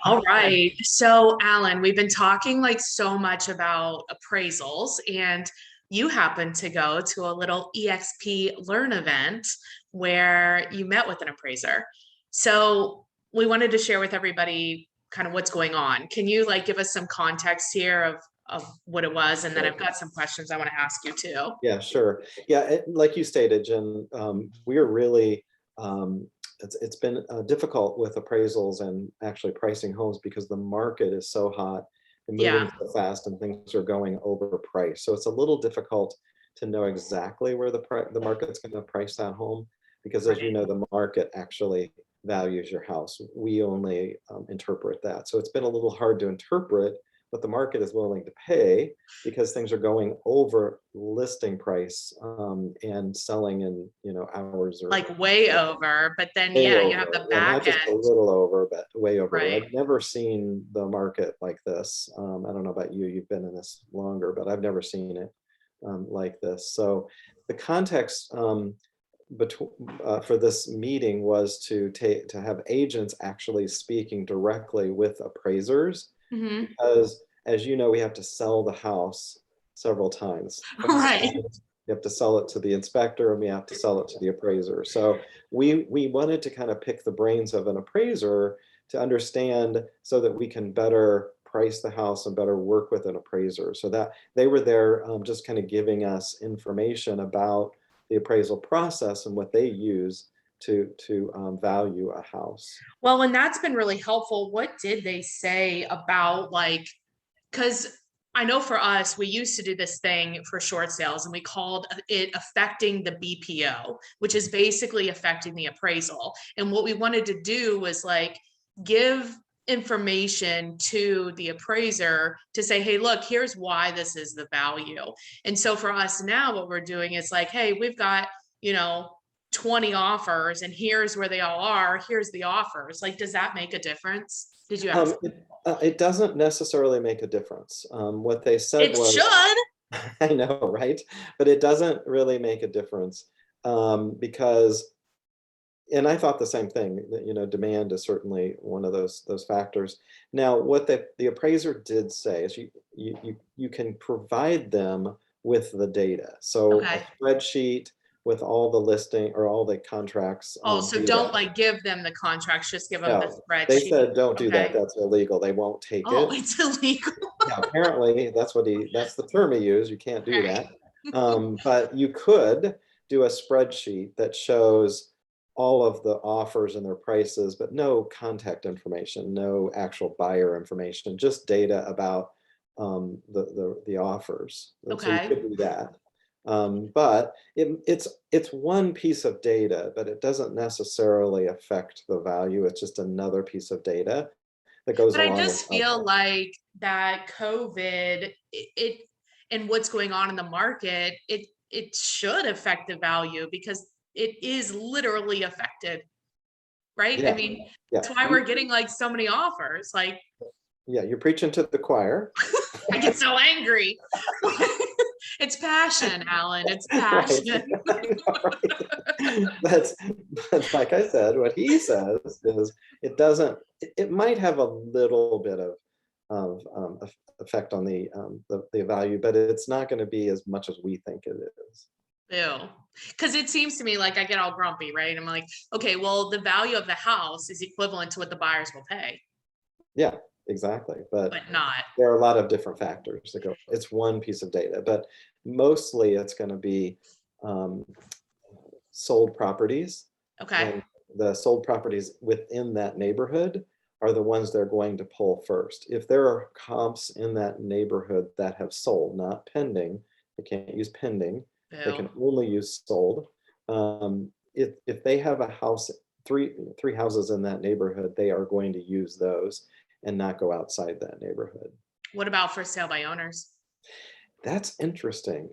All right. So, Alan, we've been talking like so much about appraisals, and you happened to go to a little EXP Learn event where you met with an appraiser. So, we wanted to share with everybody kind of what's going on. Can you like give us some context here of what it was? And then I've got some questions I want to ask you too. Yeah, sure. Yeah, like you stated, Jen, we're really, it's been difficult with appraisals and actually pricing homes because the market is so hot and moving Yeah, so fast and things are going overpriced. So it's a little difficult to know exactly where the market's going to price that home because, as you right. know, the market actually values your house. We only interpret that. So it's been a little hard to interpret what the market is willing to pay because things are going over listing price and selling in hours or Like way over, but then way yeah, you have the over. Yeah, not back just a end, little over, but way over. right? I've never seen the market like this. I don't know about you, you've been in this longer, but I've never seen it like this. So the context for this meeting was to have agents actually speaking directly with appraisers Hmm. because, as you know, we have to sell the house several times. Right. You have to sell it to the inspector and we have to sell it to the appraiser. So we wanted to kind of pick the brains of an appraiser to understand so that we can better price the house and better work with an appraiser. So that they were there just kind of giving us information about the appraisal process and what they use to value a house. Well, and that's been really helpful. What did they say about like, because I know for us, we used to do this thing for short sales and we called it affecting the BPO, which is basically affecting the appraisal. And what we wanted to do was like give information to the appraiser to say, hey, look, here's why this is the value. And so for us now, what we're doing is like, hey, we've got, you know, 20 offers and here's where they all are. Here's the offers. Like, does that make a difference? Did you ask? It doesn't necessarily make a difference. What they said It was, should. I know, right? But it doesn't really make a difference because, and I thought the same thing, that, demand is certainly one of those factors. Now, what the appraiser did say is you can provide them with the data. So a Okay. spreadsheet with all the listing or all the contracts Oh, so data. don't like give them the contracts, just give them the No, they spreadsheet. said don't do that. Okay. That's illegal. They won't take Oh, it. it's illegal. Yeah, apparently that's the term he used. You can't do Right. that. But you could do a spreadsheet that shows all of the offers and their prices, but no contact information, no actual buyer information, just data about the offers. And so you Okay. could do that. But it's one piece of data, but it doesn't necessarily affect the value. It's just another piece of data that goes But I along with just feel other. like that COVID, it and what's going on in the market, it should affect the value because it is literally affected, right? I Yeah, mean, yeah. that's why we're getting like so many offers. Like, Yeah, you're preaching to the choir. I get so angry. It's passion, Alan. It's Right. passion. I know, right? That's like I said, what he says is it might have a little bit of effect on the value, but it's not going to be as much as we think it is. Ew. Because it seems to me like I get all grumpy, right? I'm like, okay, well, the value of the house is equivalent to what the buyers will pay, Yeah, exactly. But but not. there are a lot of different factors that go. It's one piece of data, but mostly it's going to be um, sold properties, Okay. and the sold properties within that neighborhood are the ones they're going to pull first. If there are comps in that neighborhood that have sold, not pending, they can't use pending, they Ew. can only use sold. If they have a house, three houses in that neighborhood, they are going to use those and not go outside that neighborhood. What about for sale by owners? That's interesting.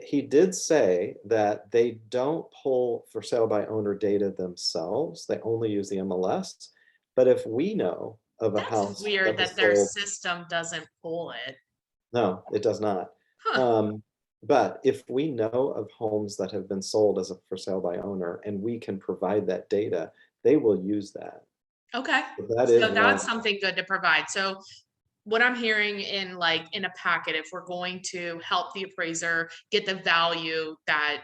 He did say that they don't pull for sale by owner data themselves. They only use the MLS. But if we know of a That's house weird that that was their sold, system doesn't pull it. no, it does not. Huh. Um, but if we know of homes that have been sold as a for sale by owner and we can provide that data, they will use that. Okay. That So is one. that's something good to provide. So what I'm hearing in a packet, if we're going to help the appraiser get the value that,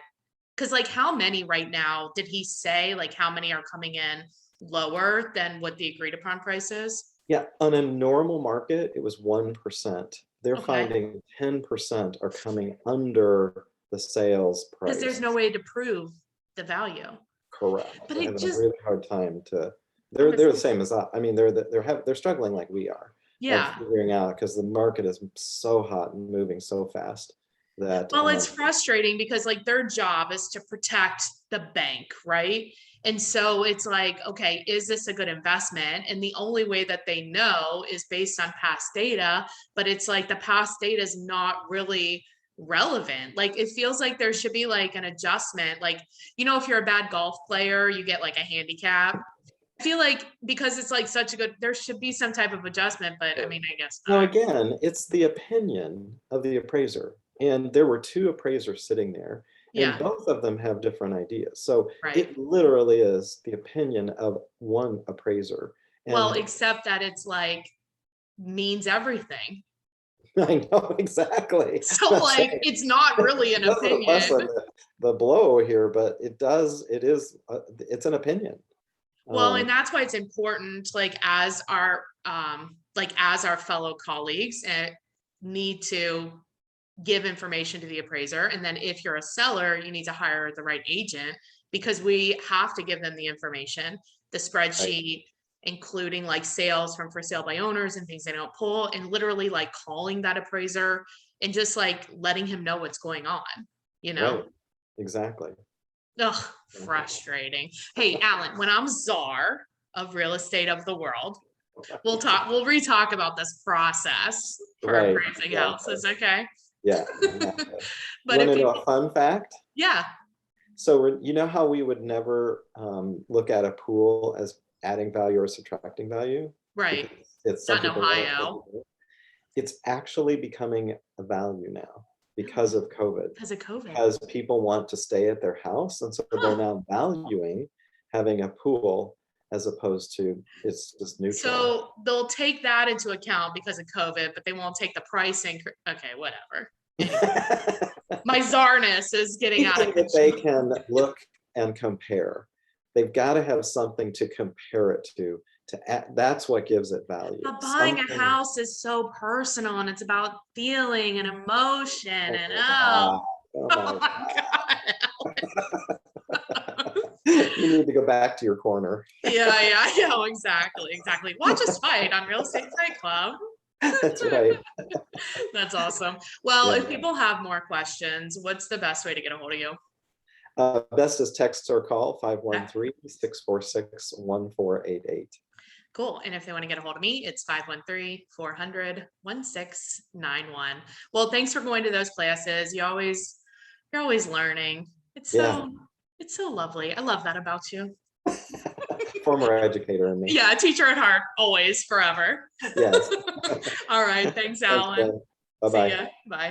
because like how many right now, did he say like how many are coming in lower than what the agreed upon price is? Yeah, on a normal market, it was 1%. They're Okay. finding 10% are coming under the sales Because there's price. no way to prove the value. Correct. But They're it having a just, really hard time to. I'm They're the same as us. I mean, they're struggling like we are of yeah. figuring out, because the market is so hot and moving so fast that. Well, it's frustrating because like their job is to protect the bank, right? And so it's like, okay, is this a good investment? And the only way that they know is based on past data, but it's like the past data is not really relevant. Like it feels like there should be like an adjustment. Like, if you're a bad golf player, you get like a handicap. I feel like because it's like such a good, there should be some type of adjustment, but I mean, I guess Now, not. again, it's the opinion of the appraiser. And there were two appraisers sitting there, and Yeah, both of them have different ideas. So right. it literally is the opinion of one appraiser. Well, And except that it's like means everything. I know exactly. So I'm like saying, it's not really it an doesn't opinion. lessen the blow here, but it's an opinion. Well, and that's why it's important, like as our fellow colleagues need to give information to the appraiser. And then if you're a seller, you need to hire the right agent because we have to give them the information, the Right, spreadsheet, including like sales from for sale by owners and things they don't pull, and literally like calling that appraiser and just like letting him know what's going on, you know? right, exactly. Ugh, frustrating. Hey, Alan, when I'm czar of real estate of the world, we'll re-talk about this process for Right, appraising exactly. houses, okay? Yeah, exactly. You But want if to know people, a fun fact? yeah, So you know how we would never look at a pool as adding value or subtracting value right. because it's Not in something they want to Ohio do. It's actually becoming a value now because of COVID, because of COVID. because people want to stay at their house, and so they're Huh. now valuing having a pool as opposed to it's just neutral. So they'll take that into account because of COVID, but they won't take the pricing. Okay, whatever. Anyway, my czarness is getting out of Anything that they control. can look and compare. They've got to have something to compare it to that's what gives it value. But buying a Something. house is so personal and it's about feeling and emotion Oh and my God. Oh oh my my God. God. You need to go back to your corner. Yeah, no, exactly. Watch us fight on Real Estate Fight Club. That's right. That's awesome. Well, if Yeah. people have more questions, what's the best way to get a hold of you? Best is text or call Okay, 513-646-1488. cool. And if they want to get a hold of me, it's 513-400-1691. Well, thanks for going to those classes. You're always learning. Yeah. It's so lovely. I love that about you. Former educator in me. Yeah, teacher at heart, always, forever. Yes. All right. Thanks, Thanks, Alan. Ben. See Bye-bye. ya. Bye.